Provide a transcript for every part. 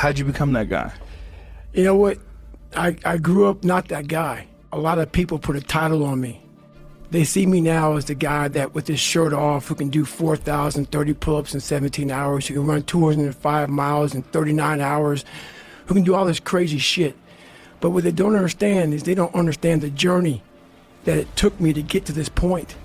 How'd you become that guy? You know what? I grew up not that guy. A lot of people put a title on me. They see me now as the guy that with his shirt off, who can do 4,030 pull-ups in 17 hours, who can run 205 miles in 39 hours, who can do all this crazy shit. But what they don't understand is they don't understand the journey that it took me to get to this point.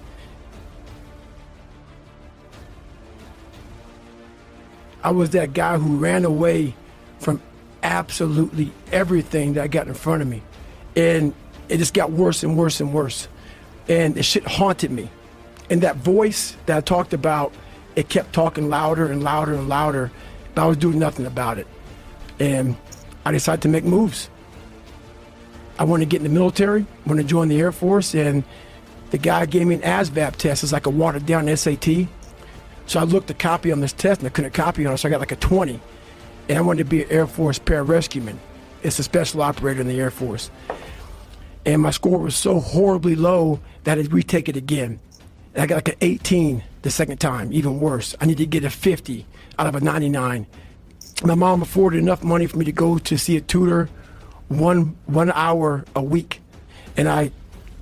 I was that guy who ran away from absolutely everything that I got in front of me. And it just got worse and worse and worse. And the shit haunted me. And that voice that I talked about, it kept talking louder and louder and louder, but I was doing nothing about it. And I decided to make moves. I wanted to get in the military, wanted to join the Air Force, and the guy gave me an ASVAB test. It's like a watered down SAT. So I looked to copy on this test and I couldn't copy on it, so I got like a 20. And I wanted to be an Air Force pararescueman. It's a special operator in the Air Force. And my score was so horribly low that I had to retake it again. And I got like an 18 the second time, even worse. I needed to get a 50 out of a 99. My mom afforded enough money for me to go to see a tutor one hour a week. And I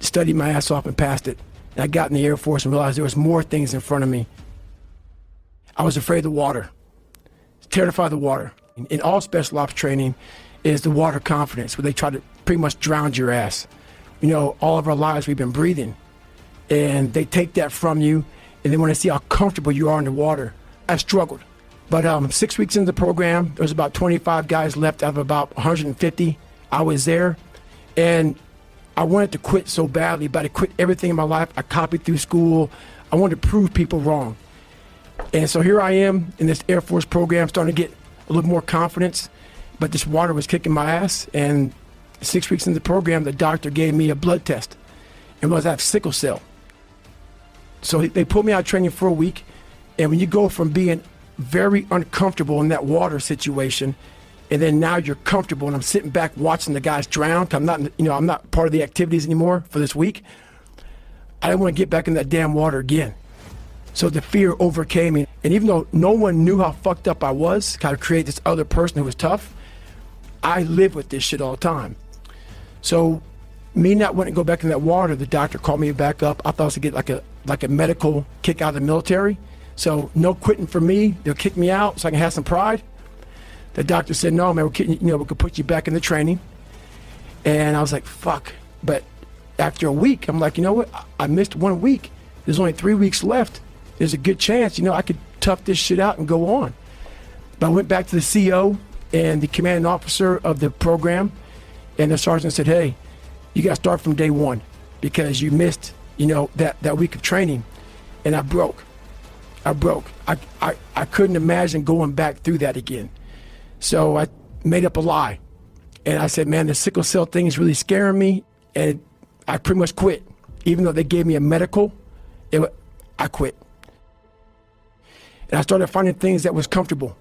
studied my ass off and passed it. And I got in the Air Force and realized there was more things in front of me. I was afraid of the water, terrified of the water. In all special ops training is the water confidence, where they try to pretty much drown your ass. You know, all of our lives we've been breathing, and they take that from you, and they want to see how comfortable you are in the water. I struggled, but 6 weeks into the program, there was about 25 guys left out of about 150. I was there, and I wanted to quit so badly, but I quit everything in my life. I copied through school. I wanted to prove people wrong. And so here I am in this Air Force program, starting to get a little more confidence, but this water was kicking my ass. And 6 weeks into the program, the doctor gave me a blood test and realized I have sickle cell. So they put me out of training for a week. And when you go from being very uncomfortable in that water situation, and then now you're comfortable, and I'm sitting back watching the guys drown, I'm not part of the activities anymore for this week. I didn't want to get back in that damn water again. So the fear overcame me. And even though no one knew how fucked up I was, kind of create this other person who was tough, I live with this shit all the time. So me not wanting to go back in that water, the doctor called me back up. I thought I was going to get like a medical kick out of the military. So no quitting for me. They'll kick me out so I can have some pride. The doctor said, no, man, we could put you back in the training. And I was like, fuck. But after a week, I'm like, you know what? I missed 1 week. There's only 3 weeks left. There's a good chance, I could tough this shit out and go on. But I went back to the CO and the commanding officer of the program, and the sergeant said, hey, you got to start from day one because you missed, that week of training. And I broke. I couldn't imagine going back through that again. So I made up a lie. And I said, man, the sickle cell thing is really scaring me. And I pretty much quit. Even though they gave me a medical, I quit. And I started finding things that was comfortable.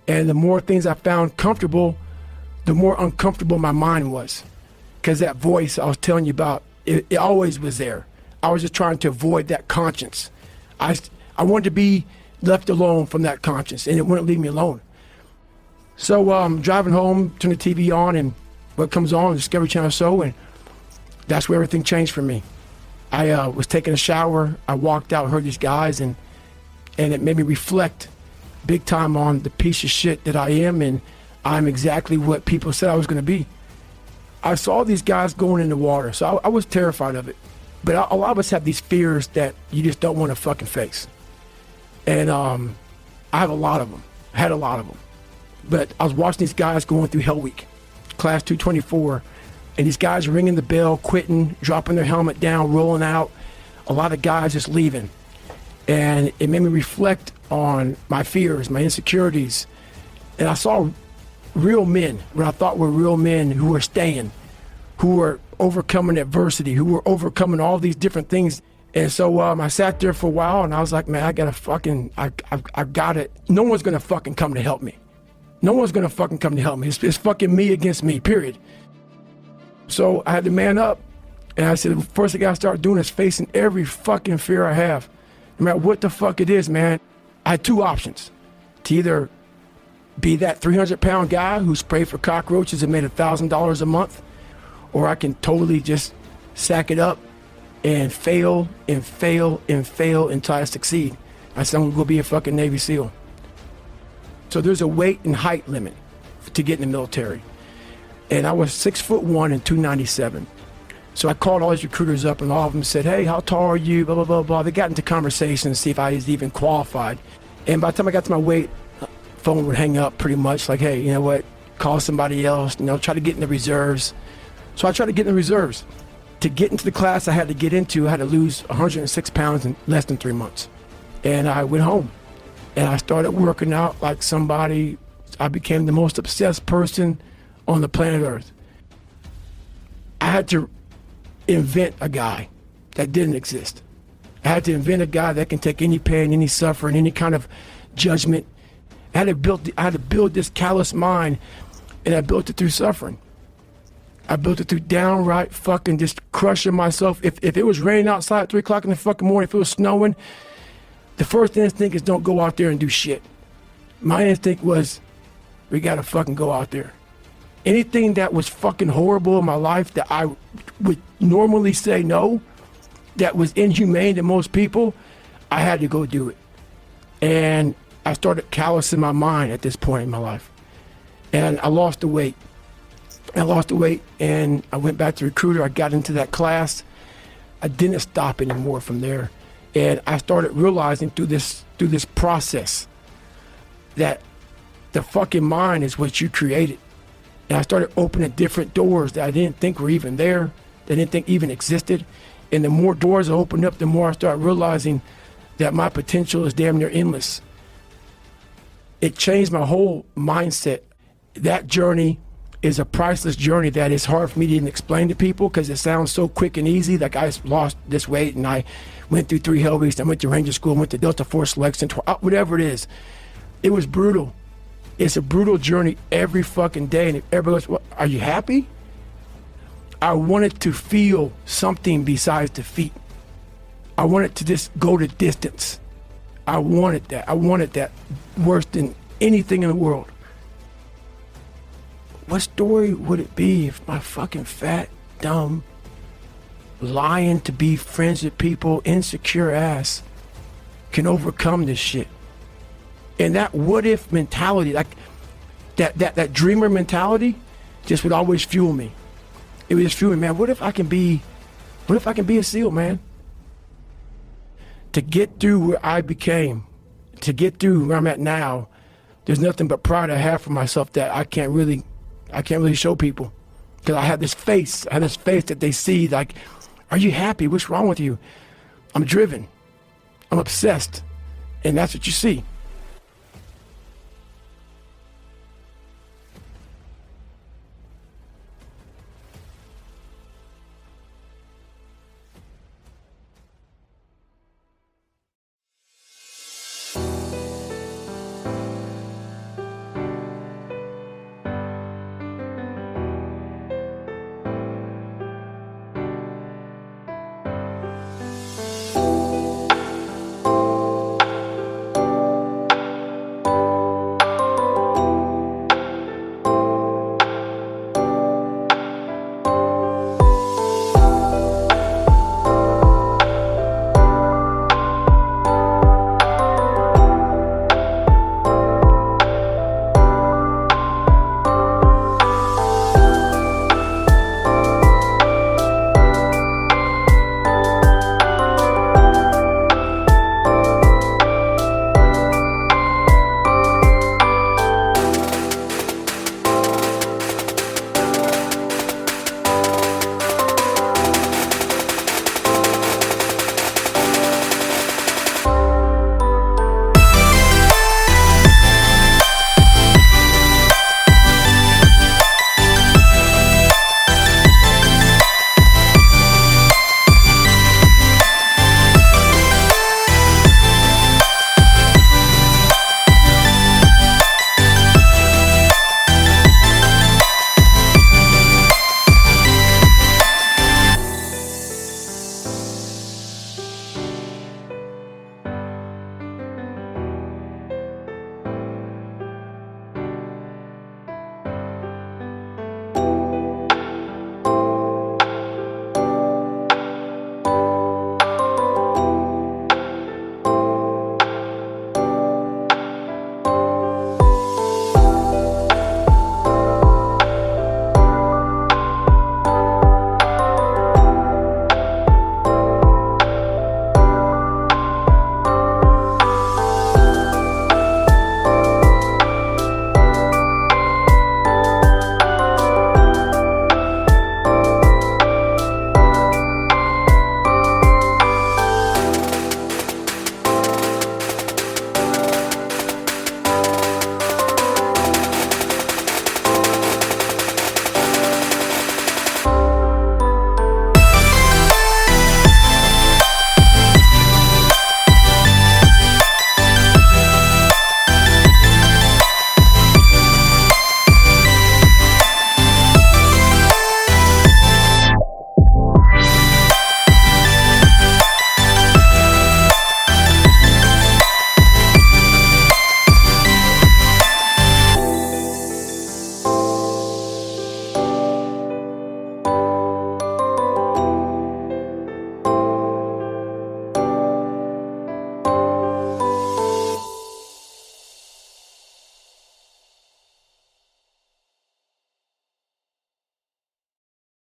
And the more things I found comfortable, the more uncomfortable my mind was. Because that voice I was telling you about, it always was there. I was just trying to avoid that conscience. I wanted to be left alone from that conscience, and it wouldn't leave me alone. So I'm driving home, turn the TV on, and what comes on, Discovery Channel show, and that's where everything changed for me. I was taking a shower, I walked out, heard these guys, and it made me reflect big time on the piece of shit that I am, and I'm exactly what people said I was going to be. I saw these guys going in the water, so I was terrified of it. But a lot of us have these fears that you just don't want to fucking face. And I have a lot of them. I had a lot of them. But I was watching these guys going through Hell Week, Class 224, and these guys ringing the bell, quitting, dropping their helmet down, rolling out. A lot of guys just leaving. And it made me reflect on my fears, my insecurities. And I saw real men, what I thought were real men who were staying, who were overcoming adversity, who were overcoming all these different things. And so I sat there for a while and I was like, man, I got it. No one's gonna fucking come to help me. No one's gonna fucking come to help me. It's fucking me against me, period. So I had to man up. And I said, the first thing I gotta start doing is facing every fucking fear I have. No matter what the fuck it is, man. I had two options. To either be that 300-pound guy who sprayed for cockroaches and made $1,000 a month, or I can totally just sack it up and fail and fail and fail until I succeed. I said, I'm gonna go be a fucking Navy SEAL. So there's a weight and height limit to get in the military. And I was 6'1" and 297. So I called all these recruiters up and all of them said, hey, how tall are you? Blah, blah, blah, blah. They got into conversation to see if I was even qualified. And by the time I got to my weight, phone would hang up pretty much like, hey, you know what, call somebody else, try to get in the reserves. So I tried to get in the reserves. To get into the class I had to get into, I had to lose 106 pounds in less than 3 months. And I went home and I started working out like somebody. I became the most obsessed person on the planet Earth. I had to invent a guy that didn't exist. I had to invent a guy that can take any pain, any suffering, any kind of judgment. I had to build this callous mind, and I built it through suffering. I built it through downright fucking just crushing myself. If it was raining outside at 3 o'clock in the fucking morning, if it was snowing, the first instinct is don't go out there and do shit. My instinct was, we gotta fucking go out there. Anything that was fucking horrible in my life that I would normally say no, that was inhumane to most people, I had to go do it. And I started callousing my mind at this point in my life. And I lost the weight. And I went back to recruiter. I got into that class. I didn't stop anymore from there. And I started realizing through this process that the fucking mind is what you created. And I started opening different doors that I didn't think were even there, that I didn't think even existed. And the more doors I opened up, the more I started realizing that my potential is damn near endless. It changed my whole mindset. That journey is a priceless journey that is hard for me to even explain to people because it sounds so quick and easy. Like I lost this weight and I went through 3 hell weeks. I went to Ranger School, went to Delta Force Selection, whatever it is. It was brutal. It's a brutal journey every fucking day. And everybody goes, well, are you happy? I wanted to feel something besides defeat. I wanted to just go the distance. I wanted that. I wanted that worse than anything in the world. What story would it be if my fucking fat, dumb, lying to be friends with people, insecure ass can overcome this shit? And that what if mentality, like that dreamer mentality just would always fuel me. It would just fuel me, man, what if I can be a SEAL, man? To get through where I became, to get through where I'm at now, there's nothing but pride I have for myself that I can't really show people. Because I have this face that they see like, are you happy? What's wrong with you? I'm driven. I'm obsessed. And that's what you see.